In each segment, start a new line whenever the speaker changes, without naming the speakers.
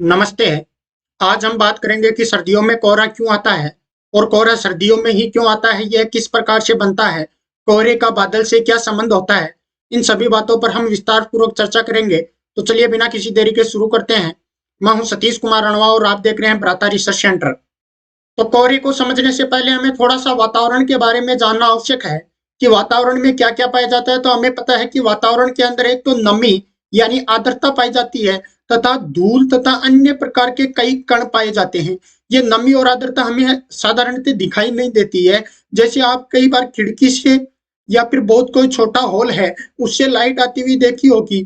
नमस्ते। आज हम बात करेंगे कि सर्दियों में कोहरा क्यों आता है और कोहरा सर्दियों में ही क्यों आता है, यह किस प्रकार से बनता है, कोहरे का बादल से क्या संबंध होता है। इन सभी बातों पर हम विस्तार पूर्वक चर्चा करेंगे। तो चलिए बिना किसी देरी के शुरू करते हैं। मैं हूं सतीश कुमार रणवा और आप देख रहे हैं भ्राता रिसर्च सेंटर। तो कोहरे को समझने से पहले हमें थोड़ा सा वातावरण के बारे में जानना आवश्यक है कि वातावरण में क्या क्या पाया जाता है। तो हमें पता है कि वातावरण के अंदर एक तो नमी यानी आर्द्रता पाई जाती है तथा धूल तथा अन्य प्रकार के कई कण पाए जाते हैं। ये नमी और आर्द्रता हमें साधारणतः दिखाई नहीं देती है। जैसे आप कई बार खिड़की से या फिर बहुत कोई छोटा हॉल है उससे लाइट आती हुई देखी होगी,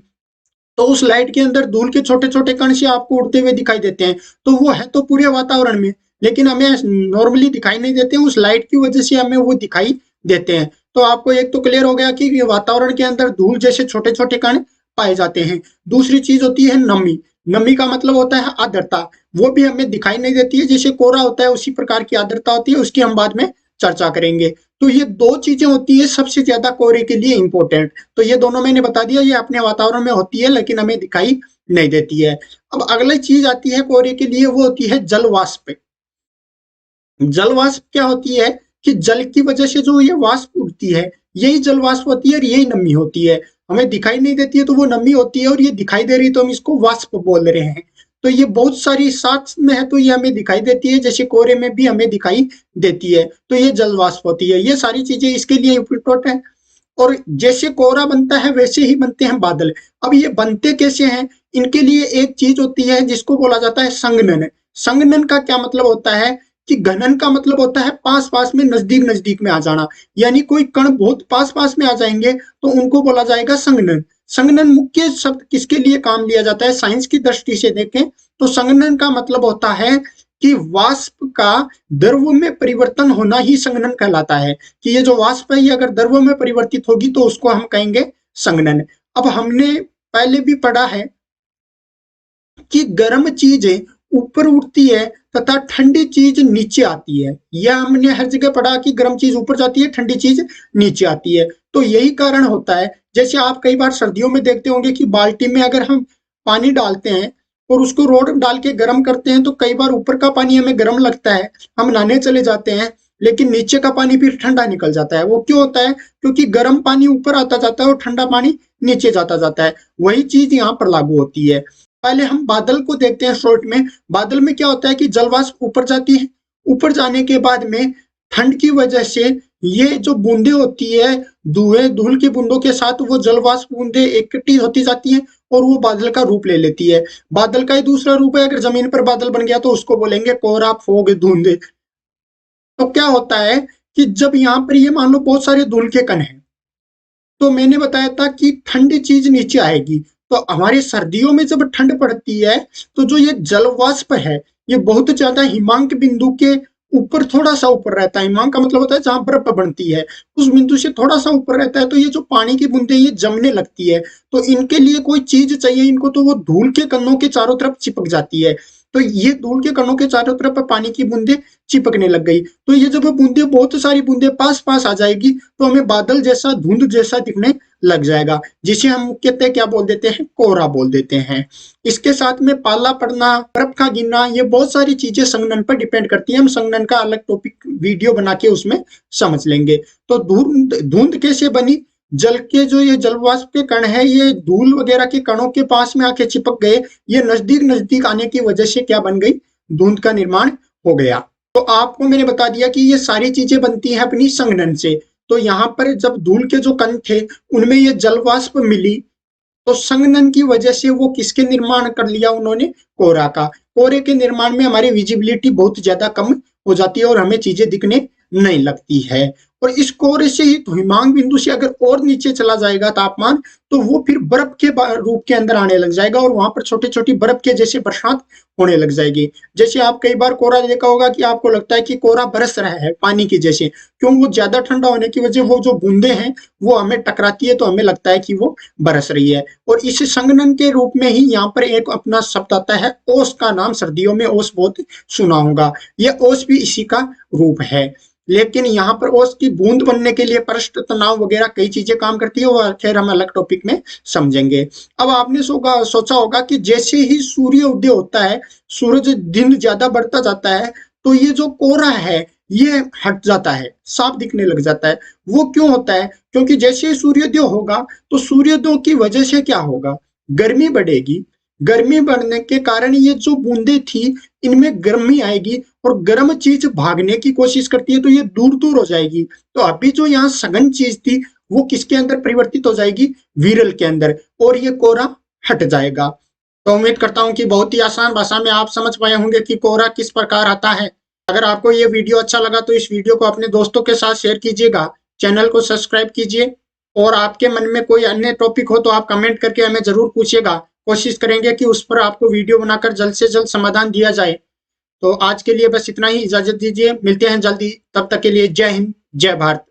तो उस लाइट के अंदर धूल के छोटे छोटे कण से आपको उड़ते हुए दिखाई देते हैं। तो वो है तो पूरे वातावरण में, लेकिन हमें नॉर्मली दिखाई नहीं देते, उस लाइट की वजह से हमें वो दिखाई देते हैं। तो आपको एक तो क्लियर हो गया कि वातावरण के अंदर धूल जैसे छोटे छोटे कण पाए जाते हैं। दूसरी चीज होती है नमी। नमी का मतलब होता है आर्द्रता। वो भी हमें दिखाई नहीं देती है, जैसे कोहरा होता है उसी प्रकार की आर्द्रता होती है, उसकी हम बाद में चर्चा करेंगे। तो ये दो चीजें होती है सबसे ज्यादा कोहरे के लिए इंपॉर्टेंट। तो ये दोनों मैंने बता दिया, ये अपने वातावरण में होती है लेकिन हमें दिखाई नहीं देती है। अब अगली चीज आती है कोहरे के लिए, वो होती है जल वाष्प। जल वाष्प क्या होती है कि जल की वजह से जो ये वाष्प उड़ती है, यही जल वाष्प होती है और यही नमी होती है। हमें दिखाई नहीं देती है तो वो नमी होती है, और ये दिखाई दे रही है तो हम इसको वाष्प बोल रहे हैं। तो ये बहुत सारी साथ में है तो ये हमें दिखाई देती है, जैसे कोहरे में भी हमें दिखाई देती है। तो ये जल वाष्प होती है। ये सारी चीजें इसके लिए इम्पोर्टेंट है। और जैसे कोहरा बनता है वैसे ही बनते हैं बादल। अब ये बनते कैसे हैं, इनके लिए एक चीज होती है जिसको बोला जाता है संघनन। संघनन का क्या मतलब होता है कि घनन का मतलब होता है पास पास में, नजदीक नजदीक में आ जाना। यानी कोई कण बहुत पास पास में आ जाएंगे तो उनको बोला जाएगा संघनन। संघनन मुख्य शब्द किसके लिए काम लिया जाता है, साइंस की दृष्टि से देखें तो संघनन का मतलब होता है कि वाष्प का द्रव में परिवर्तन होना ही संघनन कहलाता है। कि ये जो वाष्प है ये अगर द्रव में परिवर्तित होगी तो उसको हम कहेंगे संघनन। अब हमने पहले भी पढ़ा है कि गर्म चीजें ऊपर उठती है तथा ठंडी चीज नीचे आती है। यह हमने हर जगह पढ़ा कि गर्म चीज ऊपर जाती है, ठंडी चीज नीचे आती है। तो यही कारण होता है। जैसे आप कई बार सर्दियों में देखते होंगे कि बाल्टी में अगर हम पानी डालते हैं और उसको रोड डाल के गर्म करते हैं तो कई बार ऊपर का पानी हमें गर्म लगता है, हम नहाने चले जाते हैं, लेकिन नीचे का पानी फिर ठंडा निकल जाता है। वो क्यों होता है? क्योंकि गर्म पानी ऊपर आता जाता है और ठंडा पानी नीचे जाता जाता है। वही चीज यहाँ पर लागू होती है। पहले हम बादल को देखते हैं शॉर्ट में। बादल में क्या होता है कि जलवाष्प ऊपर जाती है। ऊपर जाने के बाद में ठंड की वजह से ये जो बूंदे होती है, धुएं धूल की बूंदों के साथ वो जलवाष्प बूंदे इकट्ठी होती जाती हैं और वो बादल का रूप ले लेती है। बादल का ही दूसरा रूप है, अगर जमीन पर बादल बन गया तो उसको बोलेंगे कोहरा, फोग, धुंध। तो क्या होता है कि जब यहाँ पर ये मान लो बहुत सारे धूल के कण हैं, तो मैंने बताया था कि ठंडी चीज नीचे आएगी। तो हमारी सर्दियों में जब ठंड पड़ती है तो जो ये जल वाष्प है ये बहुत ज्यादा हिमांक बिंदु के ऊपर, थोड़ा सा ऊपर रहता है। हिमांक का मतलब होता है जहां बर्फ बनती है, उस बिंदु से थोड़ा सा ऊपर रहता है। तो ये जो पानी की बूंदें ये जमने लगती है, तो इनके लिए कोई चीज चाहिए इनको, तो वो धूल के कणों के चारों तरफ चिपक जाती है। तो ये धूल के कणों के चारों तरफ पानी की बूंदें चिपकने लग गई। तो ये जब बूंदे, बहुत सारी बूंदें पास पास आ जाएगी तो हमें बादल जैसा, धुंध जैसा दिखने लग जाएगा, जिसे हम मुख्यतः क्या बोल देते हैं, कोहरा बोल देते हैं। इसके साथ में पाला पड़ना, बर्फ का गिरना, ये बहुत सारी चीजें संघनन पर डिपेंड करती है। हम संघनन का अलग टॉपिक वीडियो बना के उसमें समझ लेंगे। तो धुंध धुंध कैसे बनी? जल के जो ये जलवाष्प के कण है ये धूल वगैरह के कणों के पास में आके चिपक गए। ये नजदीक नजदीक आने की वजह से क्या बन गई, धुंध का निर्माण हो गया। तो आपको मैंने बता दिया कि ये सारी चीजें बनती हैं अपनी संघनन से। तो यहाँ पर जब धूल के जो कण थे उनमें ये जलवाष्प मिली, तो संघनन की वजह से वो किसके निर्माण कर लिया उन्होंने, कोहरा का। कोहरे के निर्माण में हमारी विजिबिलिटी बहुत ज्यादा कम हो जाती है और हमें चीजें दिखने नहीं लगती है। और इस कोहरे से ही हिमांक बिंदु से अगर और नीचे चला जाएगा तापमान, तो वो फिर बर्फ के रूप के अंदर आने लग जाएगा और वहां पर छोटी छोटी बर्फ के जैसे बरसात होने लग जाएगी। जैसे आप कई बार कोहरा देखा होगा कि आपको लगता है कि कोहरा बरस रहा है पानी की जैसे, क्यों? वो ज्यादा ठंडा होने की वजह, वो जो बूंदे हैं वो हमें टकराती है तो हमें लगता है कि वो बरस रही है। और इस संघनन के रूप में ही यहाँ पर एक अपना शब्द आता है ओस का नाम। सर्दियों में ओस बहुत सुना होगा, ये ओस भी इसी का रूप है। लेकिन यहाँ पर ओस की बूंद बनने के लिए पृष्ठ तनाव वगैरह कई चीजें काम करती है, वो खैर हम अलग टॉपिक में समझेंगे। अब आपने सोचा होगा कि जैसे ही सूर्य उदय होता है, सूरज दिन ज्यादा बढ़ता जाता है, तो ये जो कोहरा है ये हट जाता है, साफ दिखने लग जाता है। वो क्यों होता है? क्योंकि जैसे ही सूर्योदय होगा तो सूर्योदय की वजह से क्या होगा, गर्मी बढ़ेगी। गर्मी बढ़ने के कारण ये जो बूंदे थी इनमें गर्मी आएगी और गर्म चीज भागने की कोशिश करती है तो ये दूर दूर हो जाएगी। तो अभी जो यहाँ सघन चीज थी वो किसके अंदर परिवर्तित हो जाएगी, विरल के अंदर, और ये कोहरा हट जाएगा। तो उम्मीद करता हूँ कि बहुत ही आसान भाषा में आप समझ पाए होंगे कि कोहरा किस प्रकार आता है। अगर आपको ये वीडियो अच्छा लगा तो इस वीडियो को अपने दोस्तों के साथ शेयर कीजिएगा, चैनल को सब्सक्राइब कीजिए, और आपके मन में कोई अन्य टॉपिक हो तो आप कमेंट करके हमें जरूर पूछिएगा। कोशिश करेंगे कि उस पर आपको वीडियो बनाकर जल्द से जल्द समाधान दिया जाए। तो आज के लिए बस इतना ही, इजाजत दीजिए, मिलते हैं जल्दी, तब तक के लिए जय हिंद, जय भारत।